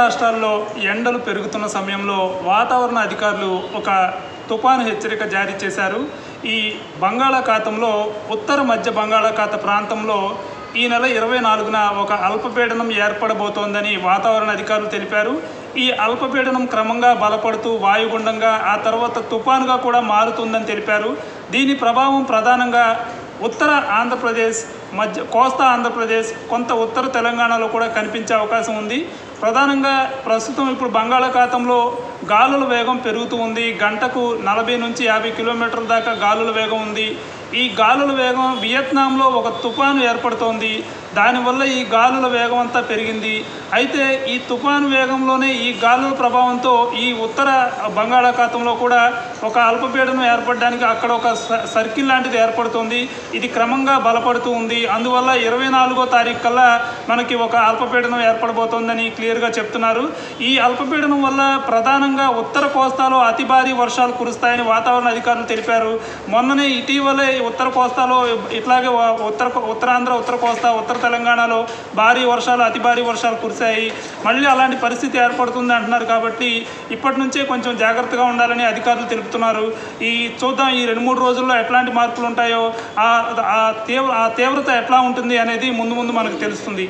రాష్ట్రాల్లో ఎండలు పెరుగుతున్న సమయంలో వాతావరణ అధికారులు ఒక తుఫాను హెచ్చరిక జారీ చేశారు. ఈ బంగాళాఖాతంలో ఉత్తర మధ్య బంగాళాఖాత ప్రాంతంలో ఈ నెల 24న ఒక అల్పపీడనం ఏర్పడబోతోందని వాతావరణ అధికారులు తెలిపారు. ఈ అల్పపీడనం క్రమంగా బలపడుతూ వాయుగుండంగా ఆ తర్వాత తుఫానుగా కూడా మారుతుందని తెలిపారు. దీని ప్రభావం ప్రధానంగా ఉత్తర ఆంధ్రప్రదేశ్, మధ్య కోస్తా ఆంధ్రప్రదేశ్, కొంత ఉత్తర తెలంగాణలో కూడా కనిపించే అవకాశం ఉంది. ప్రధానంగా ప్రస్తుతం ఇప్పుడు బంగాళాఖాతంలో గాలుల వేగం పెరుగుతూ ఉంది. గంటకు 40 నుంచి 50 కిలోమీటర్ల దాకా గాలుల వేగం ఉంది. ఈ గాలుల వేగం వియత్నాంలో ఒక తుఫాను ఏర్పడుతోంది. దానివల్ల ఈ గాలుల వేగం అంతా పెరిగింది. అయితే ఈ తుఫాను వేగంలోనే ఈ గాలుల ప్రభావంతో ఈ ఉత్తర బంగాళాఖాతంలో కూడా ఒక అల్పపీడనం ఏర్పడడానికి అక్కడ ఒక సర్కిల్ లాంటిది ఏర్పడుతుంది. ఇది క్రమంగా బలపడుతూ ఉంది. అందువల్ల 24వ తారీఖు కల్లా మనకి ఒక అల్పపీడనం ఏర్పడబోతోందని క్లియర్గా చెప్తున్నారు. ఈ అల్పపీడనం వల్ల ప్రధానంగా ఉత్తర కోస్తాలో అతి భారీ వర్షాలు కురుస్తాయని వాతావరణ అధికారులు తెలిపారు. మొన్ననే ఇటీవలే ఉత్తర కోస్తాలో ఇట్లాగే ఉత్తరాంధ్ర, ఉత్తర కోస్తా, ఉత్తర తెలంగాణలో భారీ వర్షాలు, అతి భారీ వర్షాలు కురిశాయి. మళ్ళీ అలాంటి పరిస్థితి ఏర్పడుతుంది అంటున్నారు. కాబట్టి ఇప్పటి నుంచే కొంచెం జాగ్రత్తగా ఉండాలని అధికారులు తెలుపుతున్నారు. చూద్దాం ఈ 2-3 రోజుల్లో ఎట్లాంటి మార్పులు ఉంటాయో, ఆ తీవ్రత ఎట్లా ఉంటుంది అనేది ముందు మనకు తెలుస్తుంది.